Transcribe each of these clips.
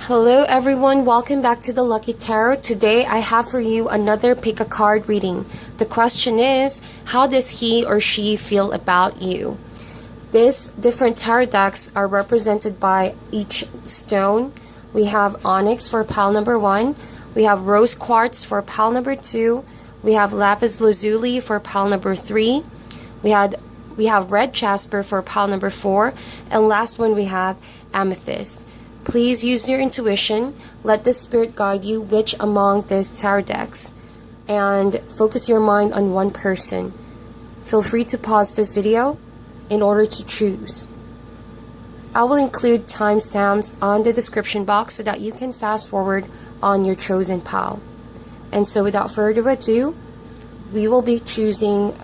Hello everyone, welcome back to the Lucky Tarot. Today I have for you another pick a card reading. The question is, how does he or she feel about you? These different tarot decks are represented by each stone. We have onyx for pile number 1. We have rose quartz for pile number 2. We have lapiz lazuli for pile number 3. We have red jasper for pile number 4. And last one we have amethyst. Please use your intuition. Let the spirit guide you which among these tarot decks. And focus your mind on one person. Feel free to pause this video in order to choose. I will include timestamps on the description box so that you can fast forward on your chosen pile. And so without further ado, we will be choosing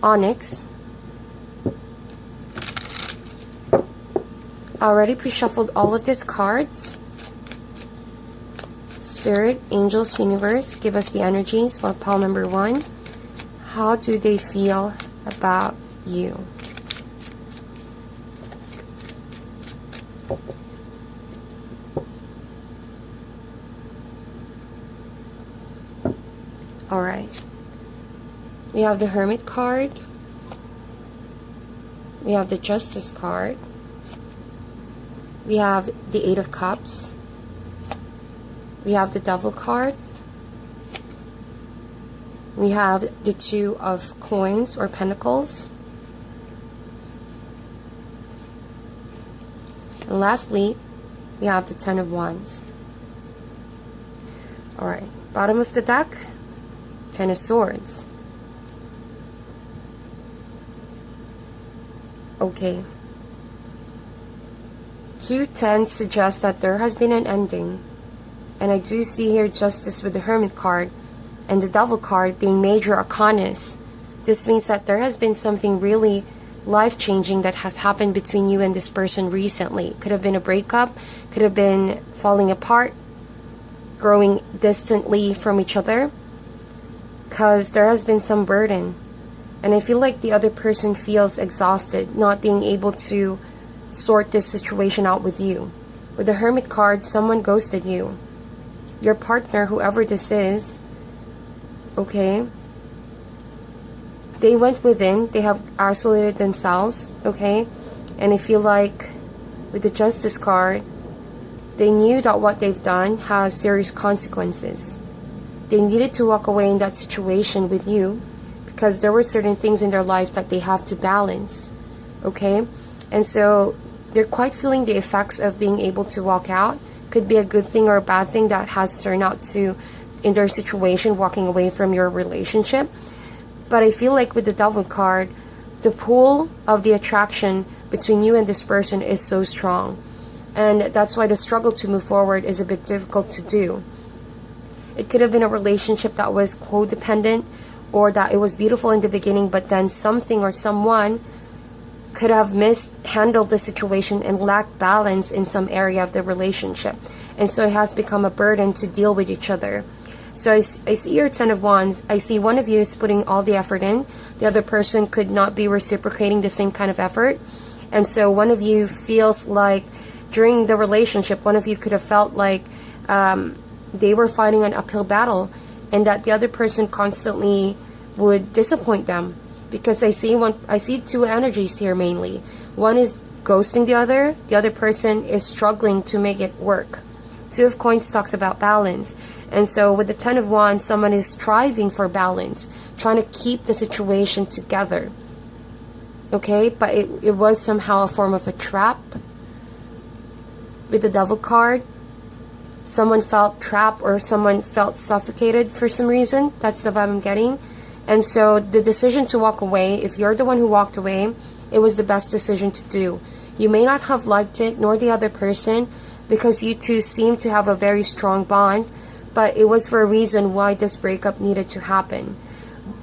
onyx. I already pre-shuffled all of these cards. Spirit, angels, universe, give us the energies for pile number 1. How do they feel about you? Alright. We have the Hermit card. We have the Justice card. We have the Eight of Cups. We have the Devil card. We have the Two of Coins or Pentacles. And lastly, we have the Ten of Wands. Alright, bottom of the deck, Ten of Swords. Okay. 210 suggests that there has been an ending. And I do see here Justice with the Hermit card and the Devil card being major arcanas. This means that there has been something really life-changing that has happened between you and this person recently. Could have been a breakup, could have been falling apart, growing distantly from each other, because there has been some burden. And I feel like the other person feels exhausted, not being able to sort this situation out with you. With the Hermit card, someone ghosted you. Your partner, whoever this is, okay, they went within, they have isolated themselves, okay, and I feel like with the Justice card, they knew that what they've done has serious consequences. They needed to walk away in that situation with you because there were certain things in their life that they have to balance, okay? And so they're quite feeling the effects of being able to walk out. Could be a good thing or a bad thing that has turned out to, in their situation, walking away from your relationship. But I feel like with the Devil card, the pull of the attraction between you and this person is so strong. And that's why the struggle to move forward is a bit difficult to do. It could have been a relationship that was codependent, or that it was beautiful in the beginning, but then something or someone could have mishandled the situation and lacked balance in some area of the relationship. And so it has become a burden to deal with each other. So I see your Ten of Wands. I see one of you is putting all the effort in. The other person could not be reciprocating the same kind of effort. And so one of you feels like during the relationship, one of you could have felt like they were fighting an uphill battle and that the other person constantly would disappoint them. Because I see two energies here mainly. One is ghosting the other person is struggling to make it work. Two of Coins talks about balance. And so with the Ten of Wands, someone is striving for balance, trying to keep the situation together. Okay, but it was somehow a form of a trap. With the Devil card, someone felt trapped or someone felt suffocated for some reason. That's the vibe I'm getting. And so the decision to walk away, if you're the one who walked away, it was the best decision to do. You may not have liked it, nor the other person, because you two seem to have a very strong bond, but it was for a reason why this breakup needed to happen.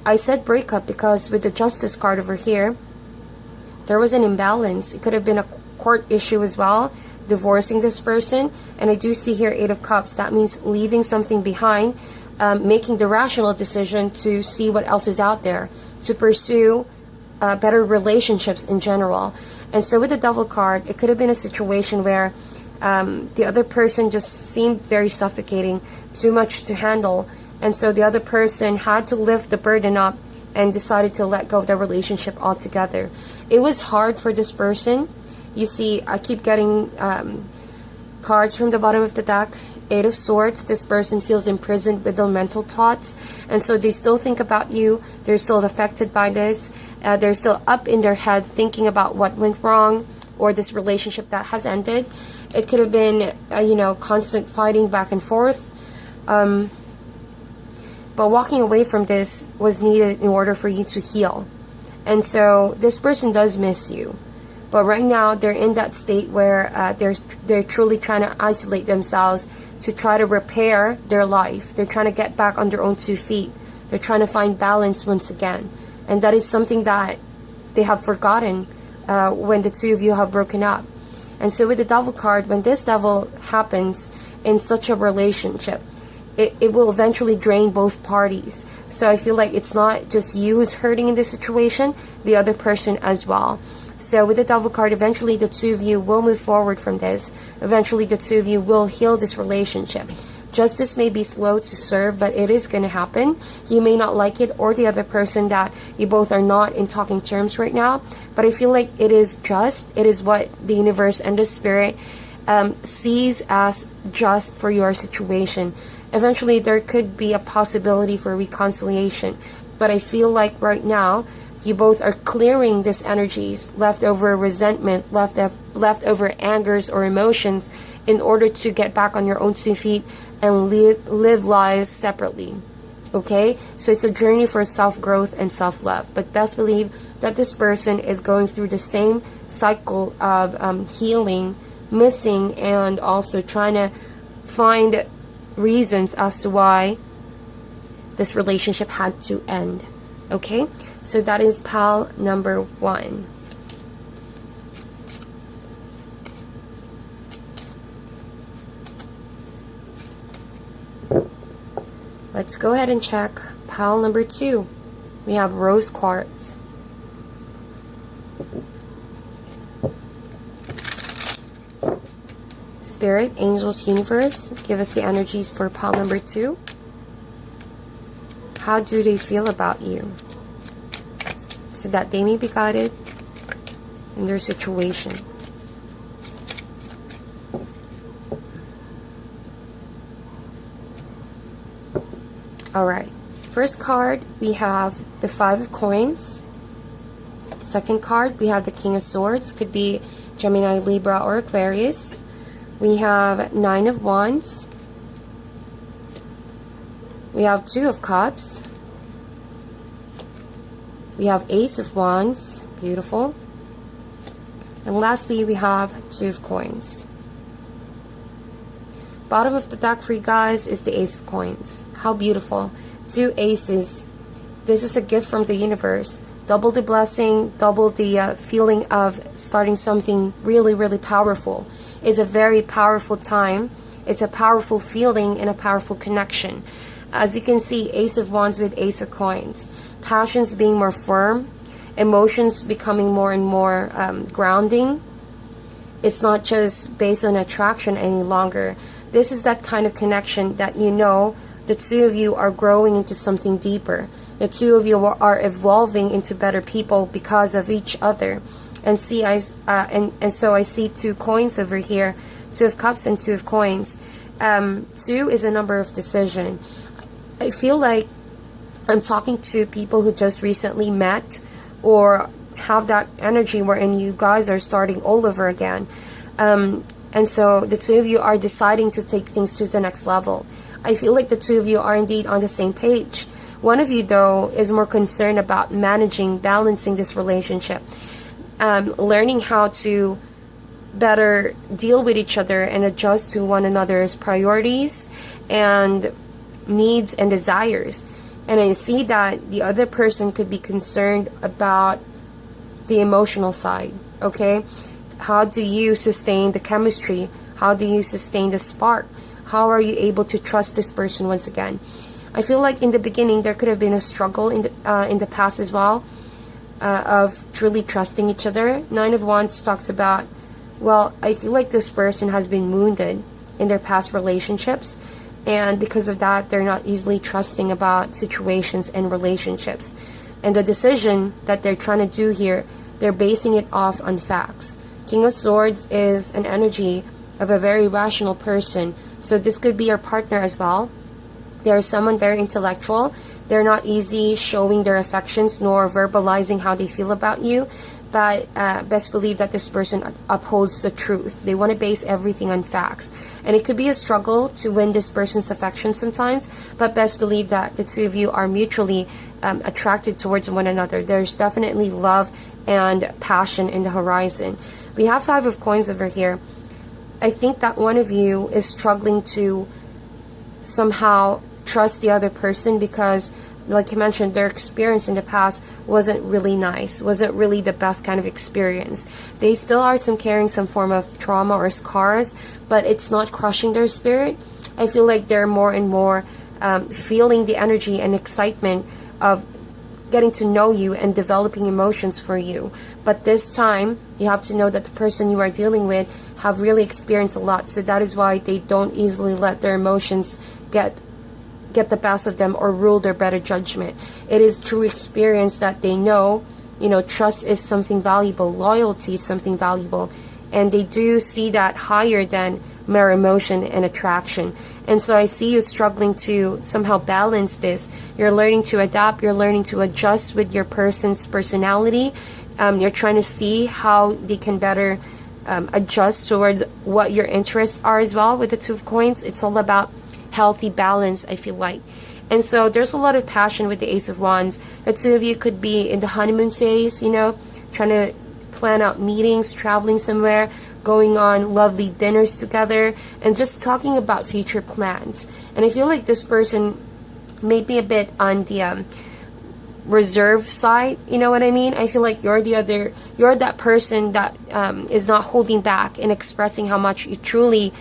I said breakup because with the Justice card over here, there was an imbalance. It could have been a court issue as well, divorcing this person. And I do see here Eight of Cups. That means leaving something behind, making the rational decision to see what else is out there, to pursue better relationships in general. And so with the Devil card, it could have been a situation where The other person just seemed very suffocating, too much to handle, and so the other person had to lift the burden up and decided to let go of the relationship altogether. It was hard for this person. You see, I keep getting cards from the bottom of the deck. Eight of Swords. This person feels imprisoned with their mental thoughts, and so they still think about you. They're still affected by this. They're still up in their head thinking about what went wrong or this relationship that has ended. It could have been constant fighting back and forth, but walking away from this was needed in order for you to heal. And so this person does miss you, but right now they're in that state where they're truly trying to isolate themselves to try to repair their life. They're trying to get back on their own 2 feet. They're trying to find balance once again, and that is something that they have forgotten when the two of you have broken up. And so with the Devil card, when this Devil happens in such a relationship, it will eventually drain both parties. So I feel like it's not just you who's hurting in this situation, the other person as well. So with the Devil card, eventually the two of you will move forward from this. Eventually the two of you will heal this relationship. Justice may be slow to serve, but it is going to happen. You may not like it, or the other person, that you both are not in talking terms right now, but I feel like it is just. It is what the universe and the spirit sees as just for your situation. Eventually there could be a possibility for reconciliation, but I feel like right now you both are clearing these energies, leftover resentment, leftover angers or emotions, in order to get back on your own 2 feet and live lives separately. Okay, so it's a journey for self-growth and self-love, but best believe that this person is going through the same cycle of healing, missing, and also trying to find reasons as to why this relationship had to end. Okay, so that is pile number 1. Let's go ahead and check pile number 2. We have rose quartz. Spirit, angels, universe, give us the energies for pile number 2. How do they feel about you, so that they may be guided in their situation? Alright, first card we have the 5 of coins. Second card we have the King of Swords, could be Gemini, Libra, or Aquarius. We have 9 of Wands. We have 2 of Cups. We have Ace of Wands, beautiful. And lastly, we have 2 of Coins. Bottom of the deck for you guys is the Ace of Coins. How beautiful. 2 aces. This is a gift from the universe. Double the blessing, double the feeling of starting something really, really powerful. It's a very powerful time. It's a powerful feeling and a powerful connection. As you can see, Ace of Wands with Ace of Coins. Passions being more firm. Emotions becoming more and more grounding. It's not just based on attraction any longer. This is that kind of connection that the two of you are growing into something deeper. The two of you are evolving into better people because of each other. And see, so I see 2 coins over here. 2 of Cups and 2 of Coins. 2 is a number of decision. I feel like I'm talking to people who just recently met, or have that energy wherein you guys are starting all over again. And so the two of you are deciding to take things to the next level. I feel like the two of you are indeed on the same page. One of you, though, is more concerned about balancing this relationship, learning how to better deal with each other and adjust to one another's priorities and needs and desires. And I see that the other person could be concerned about the emotional side. Okay, how do you sustain the chemistry? How do you sustain the spark? How are you able to trust this person once again? I feel like in the beginning there could have been a struggle in the past as well, of truly trusting each other. 9 of Wands talks about Well, I feel like this person has been wounded in their past relationships, and because of that, they're not easily trusting about situations and relationships. And the decision that they're trying to do here, they're basing it off on facts. King of Swords is an energy of a very rational person, so this could be your partner as well. They're someone very intellectual. They're not easy showing their affections nor verbalizing how they feel about you, but best believe that this person upholds the truth. They want to base everything on facts, and it could be a struggle to win this person's affection sometimes, but best believe that the two of you are mutually attracted towards one another. There's definitely love and passion in the horizon. We have Five of Coins over here. I think that one of you is struggling to somehow trust the other person because, like you mentioned, their experience in the past wasn't really nice, wasn't really the best kind of experience. They still are carrying some form of trauma or scars, but it's not crushing their spirit. I feel like they're more and more feeling the energy and excitement of getting to know you and developing emotions for you. But this time, you have to know that the person you are dealing with have really experienced a lot, so that is why they don't easily let their emotions get the best of them or rule their better judgment. It is through experience that they know, trust is something valuable, loyalty is something valuable, and they do see that higher than mere emotion and attraction. And so I see you struggling to somehow balance this. You're learning to adapt, you're learning to adjust with your person's personality. You're trying to see how they can better adjust towards what your interests are as well. With the Two of Coins, it's all about healthy balance, I feel like. And so there's a lot of passion with the Ace of Wands. The two of you could be in the honeymoon phase, trying to plan out meetings, traveling somewhere, going on lovely dinners together, and just talking about future plans. And I feel like this person may be a bit on the reserve side, you know what I mean? I feel like you're that person that is not holding back and expressing how much you truly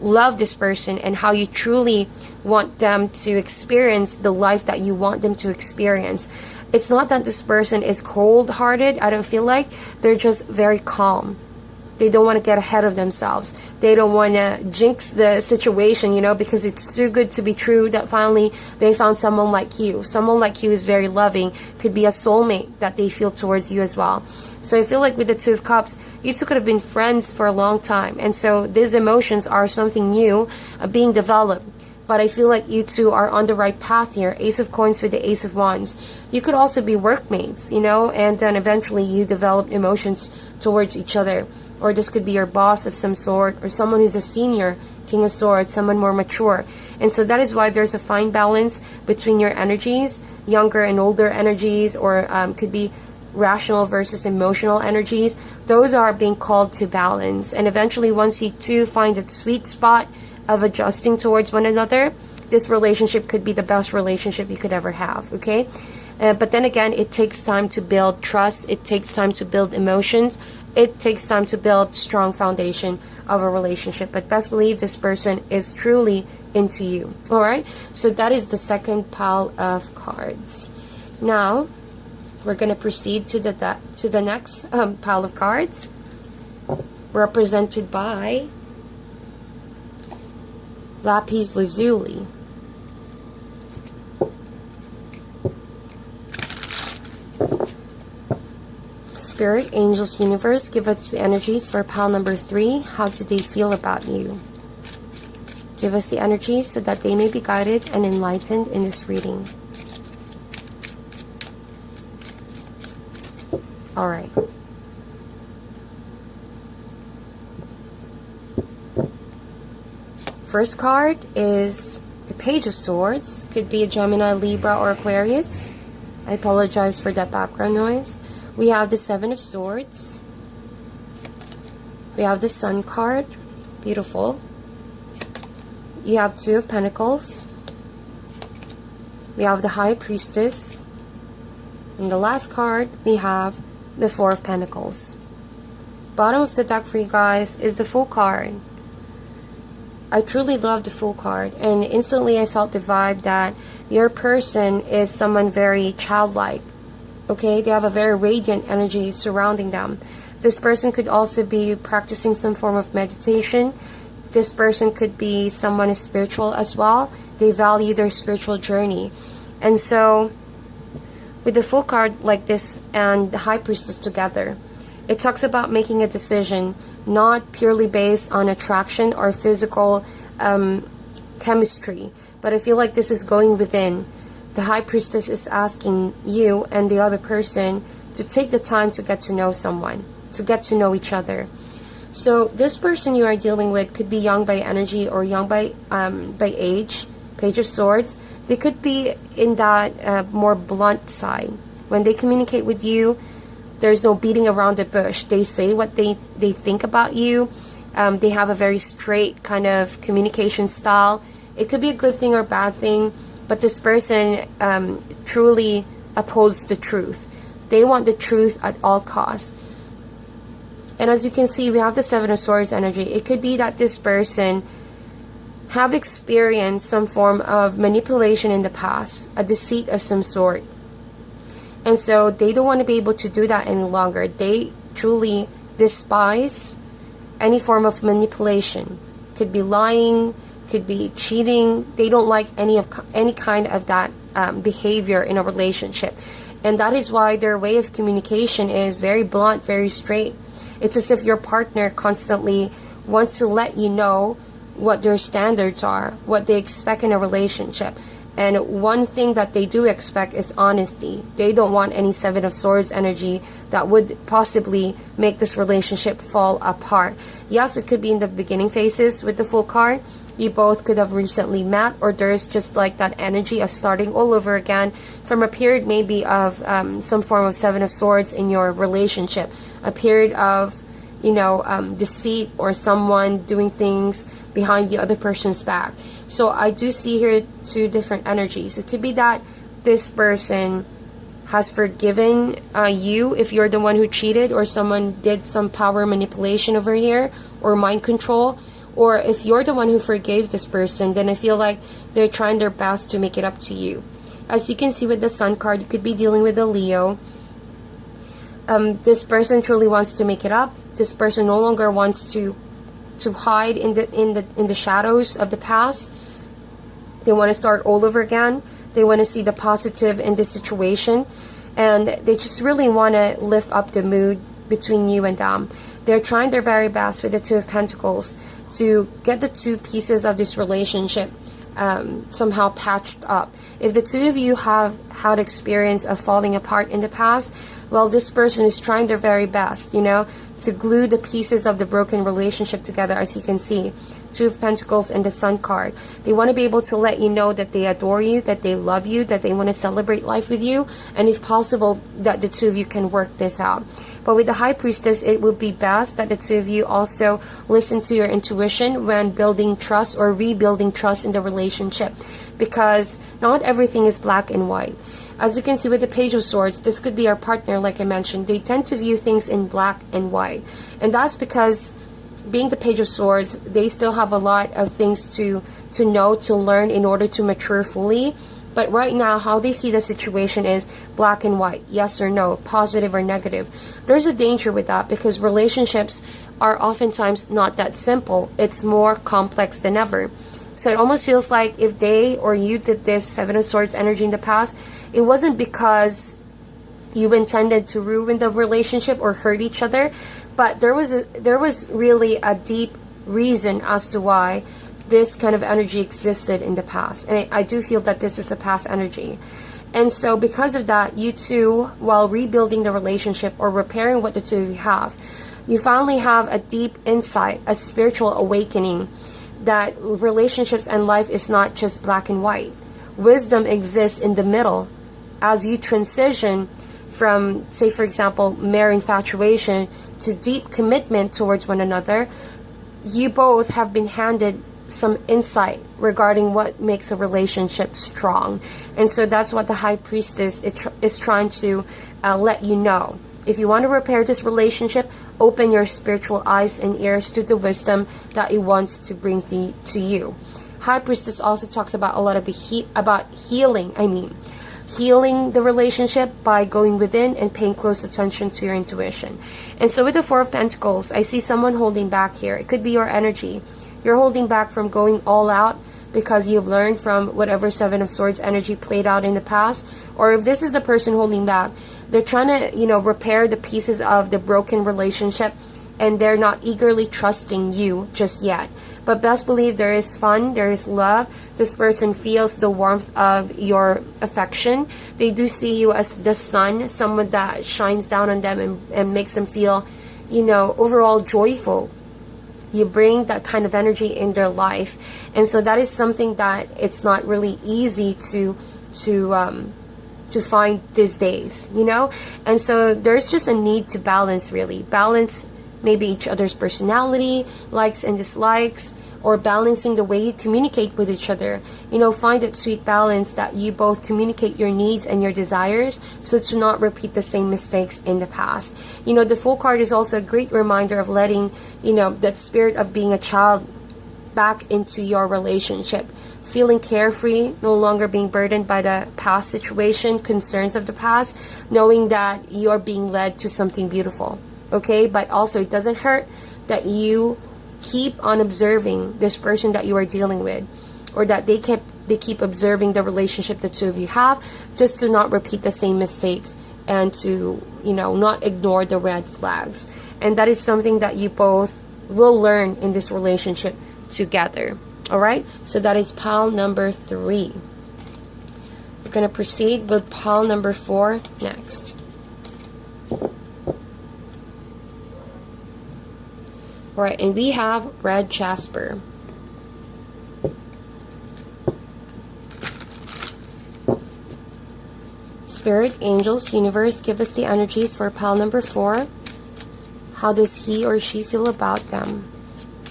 love this person and how you truly want them to experience the life that you want them to experience. It's not that this person is cold-hearted. I don't feel like. They're just very calm. They don't want to get ahead of themselves. They don't want to jinx the situation, because it's too good to be true that finally they found someone like you. Someone like you is very loving, could be a soulmate that they feel towards you as well. So I feel like with the Two of Cups, you two could have been friends for a long time. And so these emotions are something new, being developed. But I feel like you two are on the right path here. Ace of Coins with the Ace of Wands. You could also be workmates, and then eventually you develop emotions towards each other. Or this could be your boss of some sort, or someone who's a senior, King of Swords, someone more mature. And so that is why there's a fine balance between your energies, younger and older energies, or could be rational versus emotional energies. Those are being called to balance. And eventually, once you two find a sweet spot of adjusting towards one another, this relationship could be the best relationship you could ever have, okay? But then again, it takes time to build trust. It takes time to build emotions. It takes time to build strong foundation of a relationship. But best believe this person is truly into you. All right? So that is the second pile of cards. Now, we're going to proceed to the next pile of cards, represented by lapiz lazuli. Spirit, angels, universe, give us the energies for pile number 3. How do they feel about you? Give us the energies so that they may be guided and enlightened in this reading. Alright. First card is the Page of Swords. Could be a Gemini, Libra, or Aquarius. I apologize for that background noise. We have the Seven of Swords. We have the Sun card. Beautiful. You have Two of Pentacles. We have the High Priestess. And the last card, we have the Four of Pentacles. Bottom of the deck for you guys is the Fool card. I truly love the Fool card, and instantly I felt the vibe that your person is someone very childlike. Okay, they have a very radiant energy surrounding them. This person could also be practicing some form of meditation. This person could be someone who's spiritual as well. They value their spiritual journey. And so with the Fool card like this and the High Priestess together, it talks about making a decision not purely based on attraction or physical chemistry, but I feel like this is going within. The High Priestess is asking you and the other person to take the time to get to know someone, to get to know each other. So this person you are dealing with could be young by energy or young by age. Page of Swords. They could be in that more blunt side. When they communicate with you, there's no beating around the bush. They say what they think about you. They have a very straight kind of communication style. It could be a good thing or bad thing, but this person truly upholds the truth. They want the truth at all costs. And as you can see, we have the Seven of Swords energy. It could be that this person have experienced some form of manipulation in the past, a deceit of some sort. And so they don't want to be able to do that any longer. They truly despise any form of manipulation. Could be lying, could be cheating. They don't like any kind of that behavior in a relationship. And that is why their way of communication is very blunt, very straight. It's as if your partner constantly wants to let you know what their standards are, what they expect in a relationship. And one thing that they do expect is honesty. They don't want any Seven of Swords energy that would possibly make this relationship fall apart. Yes, it could be in the beginning phases with the Fool card. You both could have recently met, or there's just like that energy of starting all over again from a period maybe of some form of Seven of Swords in your relationship. A period of, deceit, or someone doing things behind the other person's back. So I do see here two different energies. It could be that this person has forgiven you if you're the one who cheated, or someone did some power manipulation over here, or mind control. Or if you're the one who forgave this person, then I feel like they're trying their best to make it up to you. As you can see with the Sun card, you could be dealing with a Leo. This person truly wants to make it up. This person no longer wants to hide in the shadows of the past. They want to start all over again. They want to see the positive in this situation, and they just really want to lift up the mood between you and them. They're trying their very best with the Two of Pentacles to get the two pieces of this relationship somehow patched up. If the two of you have had experience of falling apart in the past, well, this person is trying their very best, to glue the pieces of the broken relationship together. As you can see, Two of Pentacles and the Sun card. They want to be able to let you know that they adore you, that they love you, that they want to celebrate life with you, and if possible, that the two of you can work this out. But with the High Priestess, it would be best that the two of you also listen to your intuition when building trust or rebuilding trust in the relationship, because not everything is black and white. As you can see with the Page of Swords, this could be our partner, like I mentioned. They tend to view things in black and white. And that's because, being the Page of Swords, they still have a lot of things to know, to learn in order to mature fully. But right now, how they see the situation is black and white, yes or no, positive or negative. There's a danger with that, because relationships are oftentimes not that simple. It's more complex than ever. So it almost feels like if they or you did this Seven of Swords energy in the past, it wasn't because you intended to ruin the relationship or hurt each other, but there was really a deep reason as to why this kind of energy existed in the past. And I do feel that this is a past energy. And so because of that, you two, while rebuilding the relationship or repairing what the two of you have, you finally have a deep insight, a spiritual awakening, that relationships and life is not just black and white. Wisdom exists in the middle. As you transition from, say for example, mere infatuation to deep commitment towards one another, you both have been handed some insight regarding what makes a relationship strong. And so that's what the High Priestess is trying to let you know. If you want to repair this relationship, open your spiritual eyes and ears to the wisdom that it wants to bring to you. High Priestess also talks about a lot of about healing. healing the relationship by going within and paying close attention to your intuition. And so with the Four of Pentacles, I see someone holding back here. It could be your energy. You're holding back from going all out because you've learned from whatever Seven of Swords energy played out in the past. Or if this is the person holding back, they're trying to, you know, repair the pieces of the broken relationship, and they're not eagerly trusting you just yet. But best believe there is fun, there is love. This person feels the warmth of your affection. They do see you as the sun, someone that shines down on them and makes them feel, you know, overall joyful. You bring that kind of energy in their life. And so that is something that it's not really easy to find these days, you know. And so there's just a need to balance, really balance maybe each other's personality, likes and dislikes, or balancing the way you communicate with each other. You know, find that sweet balance that you both communicate your needs and your desires, so to not repeat the same mistakes in the past. You know, the Fool card is also a great reminder of letting, you know, that spirit of being a child back into your relationship. Feeling carefree, no longer being burdened by the past situation, concerns of the past, knowing that you are being led to something beautiful. Okay, but also it doesn't hurt that you keep on observing this person that you are dealing with, or that they keep observing the relationship the two of you have, just to not repeat the same mistakes and to, you know, not ignore the red flags. And that is something that you both will learn in this relationship together. All right, so that is pile number 3. We're going to proceed with pile number 4 next. Alright, and we have red jasper. Spirit, angels, universe, give us the energies for pile number 4. How does he or she feel about them,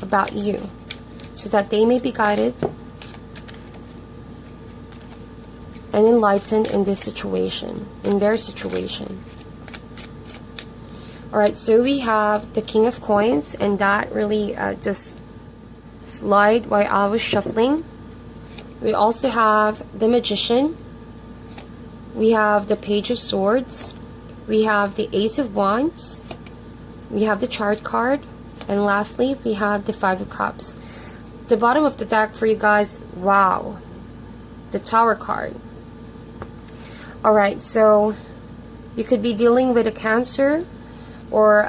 about you, so that they may be guided and enlightened in this situation, in their situation. Alright, so we have the King of Coins, and that really just slide while I was shuffling. We also have the Magician. We have the Page of Swords. We have the Ace of Wands. We have the Chariot card. And lastly, we have the Five of Cups. The bottom of the deck for you guys, wow, the Tower card. Alright, so you could be dealing with a Cancer, or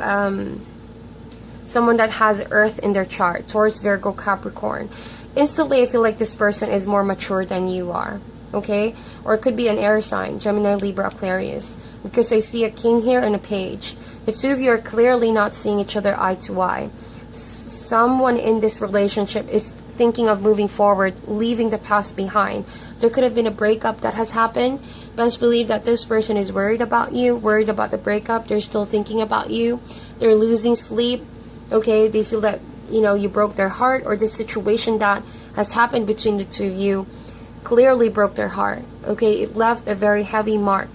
someone that has Earth in their chart, Taurus, Virgo, Capricorn. Instantly, I feel like this person is more mature than you are, okay? Or it could be an air sign, Gemini, Libra, Aquarius, because I see a King here and a Page. The two of you are clearly not seeing each other eye to eye. Someone in this relationship is thinking of moving forward, leaving the past behind. There could have been a breakup that has happened. Best believe that this person is worried about you, worried about the breakup. They're still thinking about you. They're losing sleep. Okay, they feel that, you know, you broke their heart, or this situation that has happened between the two of you clearly broke their heart. Okay, it left a very heavy mark.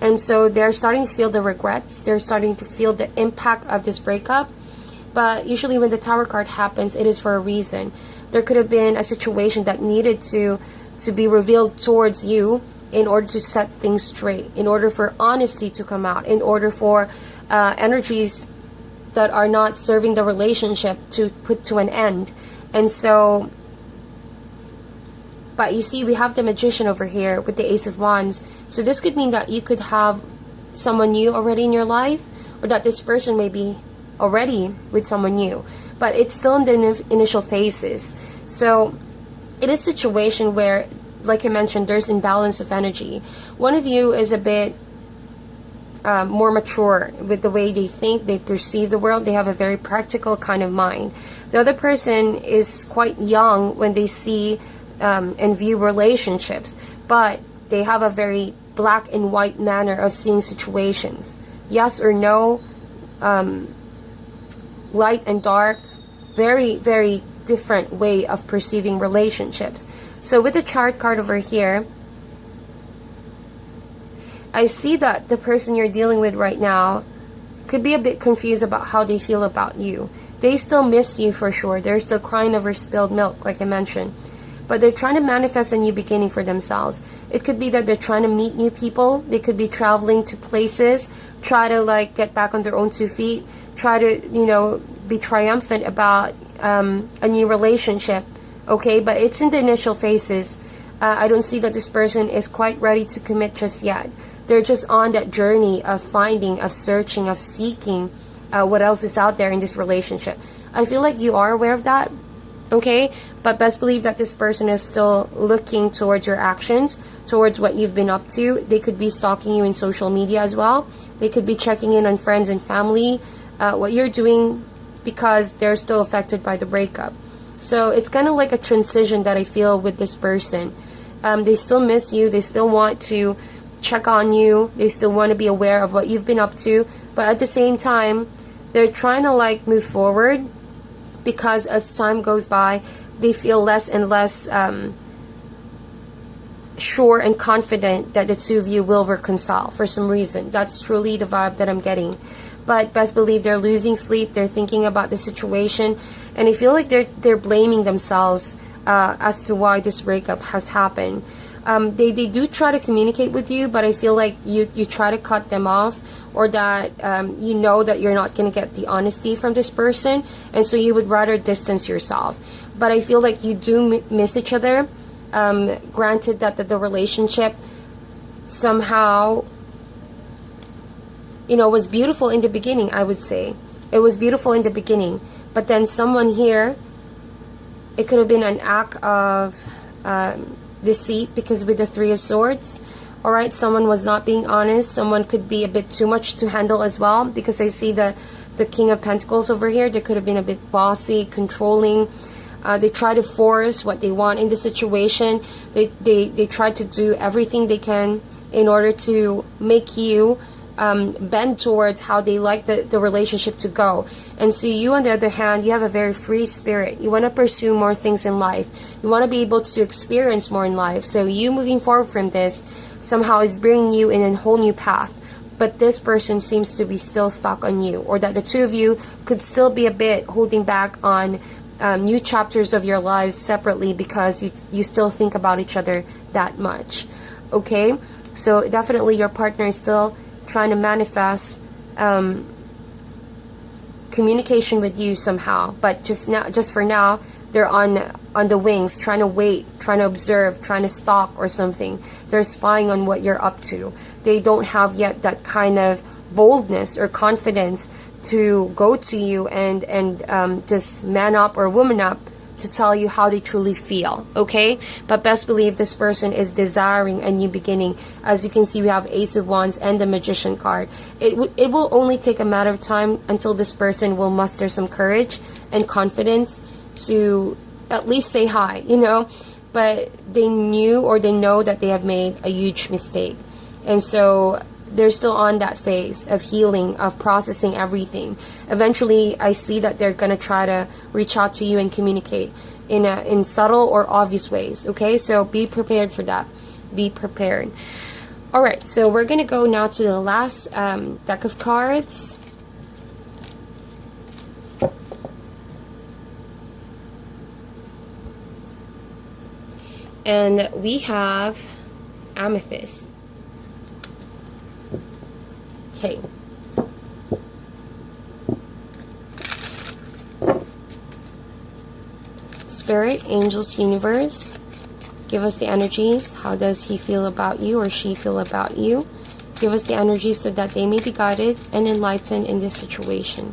And so they're starting to feel the regrets. They're starting to feel the impact of this breakup. But usually when the Tower card happens, it is for a reason. There could have been a situation that needed to be revealed towards you in order to set things straight, in order for honesty to come out, in order for energies that are not serving the relationship to put to an end. And so, but you see, we have the Magician over here with the Ace of Wands. So this could mean that you could have someone new already in your life, or that this person may be already with someone new, but it's still in the initial phases. So it is a situation where, like I mentioned, there's imbalance of energy. One of you is a bit more mature with the way they think, they perceive the world. They have a very practical kind of mind. The other person is quite young when they see and view relationships, but they have a very black and white manner of seeing situations. Yes or no, light and dark, very, very different way of perceiving relationships. So with the Chariot card over here, I see that the person you're dealing with right now could be a bit confused about how they feel about you. They still miss you for sure. They're still crying over spilled milk, like I mentioned. but they're trying to manifest a new beginning for themselves. It could be that they're trying to meet new people. They could be traveling to places, try to like get back on their own 2 feet, try to, you know, be triumphant about a new relationship. Okay, but it's in the initial phases. I don't see that this person is quite ready to commit just yet. They're just on that journey of finding, of searching, of seeking what else is out there in this relationship. I feel like you are aware of that, okay? But best believe that this person is still looking towards your actions, towards what you've been up to. They could be stalking you in social media as well. They could be checking in on friends and family, what you're doing, because they're still affected by the breakup. So it's kind of like a transition that I feel with this person. They still miss you. They still want to check on you. They still want to be aware of what you've been up to. But at the same time, they're trying to like move forward, because as time goes by, they feel less and less sure and confident that the two of you will reconcile for some reason. That's truly the vibe that I'm getting. But best believe they're losing sleep. They're thinking about the situation, and I feel like they're blaming themselves as to why this breakup has happened. They do try to communicate with you, but I feel like you try to cut them off, or that you know that you're not going to get the honesty from this person, and so you would rather distance yourself. But I feel like you do miss each other. Granted that the relationship somehow, you know, was beautiful in the beginning. I would say it was beautiful in the beginning, but then someone here, it could have been an act of deceit, because with the 3 of Swords, all right, someone was not being honest. Someone could be a bit too much to handle as well, because I see the King of Pentacles over here. They could have been a bit bossy, controlling. They try to force what they want in the situation. They try to do everything they can in order to make you bend towards how they like the relationship to go. And so you, on the other hand, you have a very free spirit. You want to pursue more things in life. You want to be able to experience more in life. So you moving forward from this somehow is bringing you in a whole new path. But this person seems to be still stuck on you, or that the two of you could still be a bit holding back on new chapters of your lives separately, because you still think about each other that much. Okay, so definitely your partner is still trying to manifest communication with you somehow, but just for now, they're on the wings, trying to wait, trying to observe, trying to stalk or something. They're spying on what you're up to. They don't have yet that kind of boldness or confidence to go to you and just man up or woman up to tell you how they truly feel, okay? But best believe this person is desiring a new beginning. As you can see, we have Ace of Wands and the Magician card. It will only take a matter of time until this person will muster some courage and confidence to at least say hi, you know? But they knew, or they know that they have made a huge mistake. And so they're still on that phase of healing, of processing everything. Eventually, I see that they're going to try to reach out to you and communicate in subtle or obvious ways, okay? So be prepared for that. Be prepared. All right, so we're going to go now to the last deck of cards. And we have Amethyst. Okay. Spirit, angels, universe, give us the energies. How does he feel about you, or she feel about you? Give us the energies so that they may be guided and enlightened in this situation.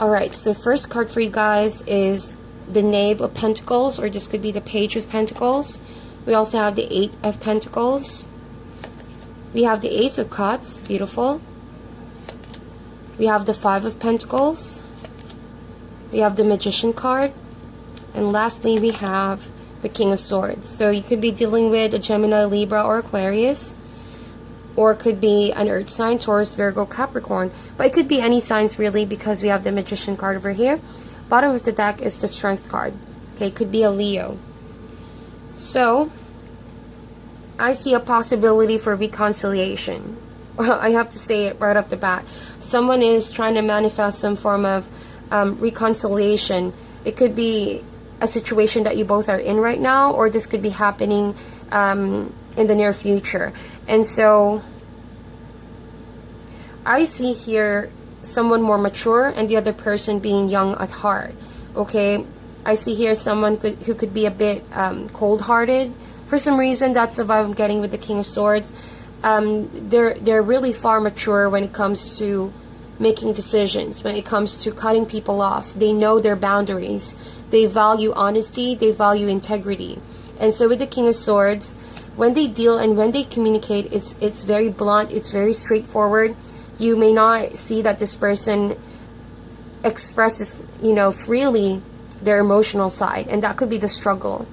Alright, so first card for you guys is the Knave of Pentacles, or this could be the Page of Pentacles. We also have the 8 of Pentacles. We have the Ace of Cups, beautiful. We have the 5 of Pentacles. We have the Magician card. And lastly, we have the King of Swords. So you could be dealing with a Gemini, Libra, or Aquarius. Or it could be an Earth sign, Taurus, Virgo, Capricorn. But it could be any signs really, because we have the Magician card over here. Bottom of the deck is the Strength card. Okay, it could be a Leo. So I see a possibility for reconciliation. I have to say it right off the bat. Someone is trying to manifest some form of reconciliation. It could be a situation that you both are in right now, or this could be happening in the near future. And so I see here someone more mature and the other person being young at heart. Okay, I see here someone who could be a bit cold-hearted for some reason. That's the vibe I'm getting with the King of Swords. They're really far mature when it comes to making decisions, when it comes to cutting people off. They know their boundaries. They value honesty. They value integrity. And so with the King of Swords, when they deal and when they communicate, it's very blunt. It's very straightforward. You may not see that this person expresses, freely their emotional side, and that could be the struggle.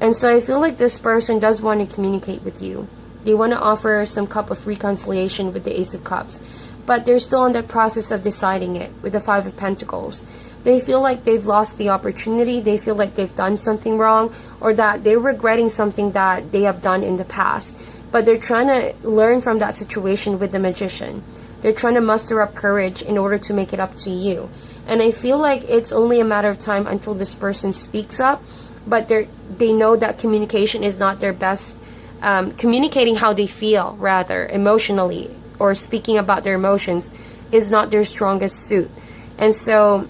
And so I feel like this person does want to communicate with you. They want to offer some cup of reconciliation with the Ace of Cups, but they're still in the process of deciding it with the Five of Pentacles. They feel like they've lost the opportunity. They feel like they've done something wrong, or that they're regretting something that they have done in the past. But they're trying to learn from that situation with the Magician. They're trying to muster up courage in order to make it up to you. And I feel like it's only a matter of time until this person speaks up, but they know that communication is not their best. Communicating how they feel, rather, emotionally, or speaking about their emotions is not their strongest suit. And so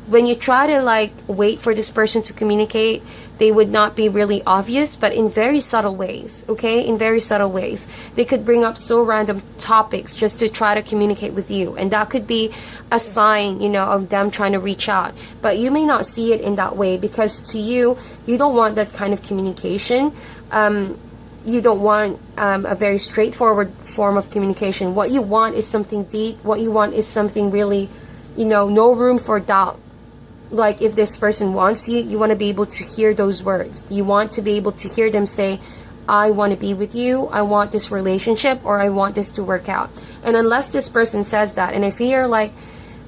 when you try to wait for this person to communicate, they would not be really obvious, but in very subtle ways, okay? In very subtle ways. They could bring up so random topics just to try to communicate with you. And that could be a sign, of them trying to reach out. But you may not see it in that way, because to you, you don't want that kind of communication. You don't want a very straightforward form of communication. What you want is something deep. What you want is something really, no room for doubt. Like if this person wants you, you want to be able to hear those words. You want to be able to hear them say, I want to be with you, I want this relationship, or I want this to work out. And unless this person says that, and I feel like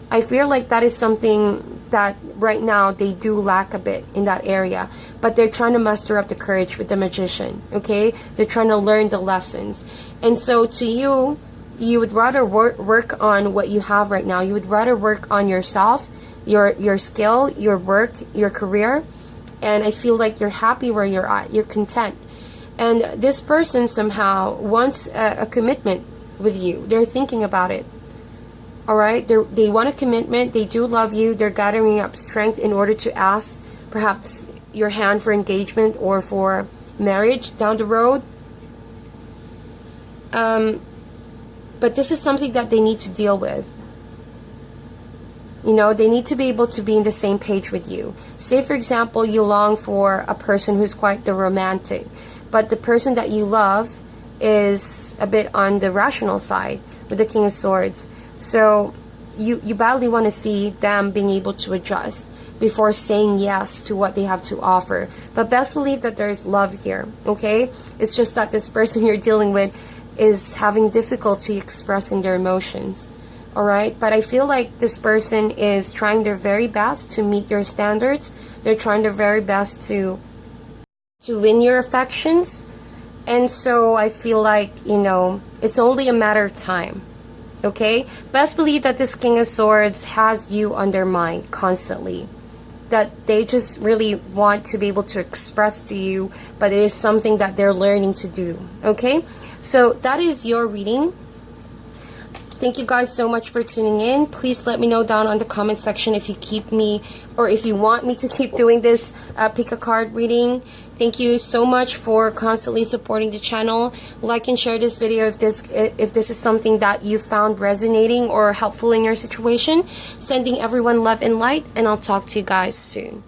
that is something that right now they do lack a bit in that area, but they're trying to muster up the courage with the Magician, okay? They're trying to learn the lessons. And so to you, you would rather work on what you have right now. You would rather work on yourself, your skill, your work, your career, and I feel like you're happy where you're at. You're content. And this person somehow wants a commitment with you. They're thinking about it. All right? They want a commitment. They do love you. They're gathering up strength in order to ask perhaps your hand for engagement or for marriage down the road. But this is something that they need to deal with. They need to be able to be in the same page with you. Say, for example, you long for a person who's quite the romantic, but the person that you love is a bit on the rational side with the King of Swords. So you badly want to see them being able to adjust before saying yes to what they have to offer. But best believe that there's love here, okay? It's just that this person you're dealing with is having difficulty expressing their emotions. All right, but I feel like this person is trying their very best to meet your standards. They're trying their very best to win your affections. And so I feel like, it's only a matter of time. Okay? Best believe that this King of Swords has you on their mind constantly. That they just really want to be able to express to you, but it is something that they're learning to do. Okay? So that is your reading. Thank you guys so much for tuning in. Please let me know down on the comment section if you want me to keep doing this pick a card reading. Thank you so much for constantly supporting the channel. Like and share this video if this is something that you found resonating or helpful in your situation. Sending everyone love and light, and I'll talk to you guys soon.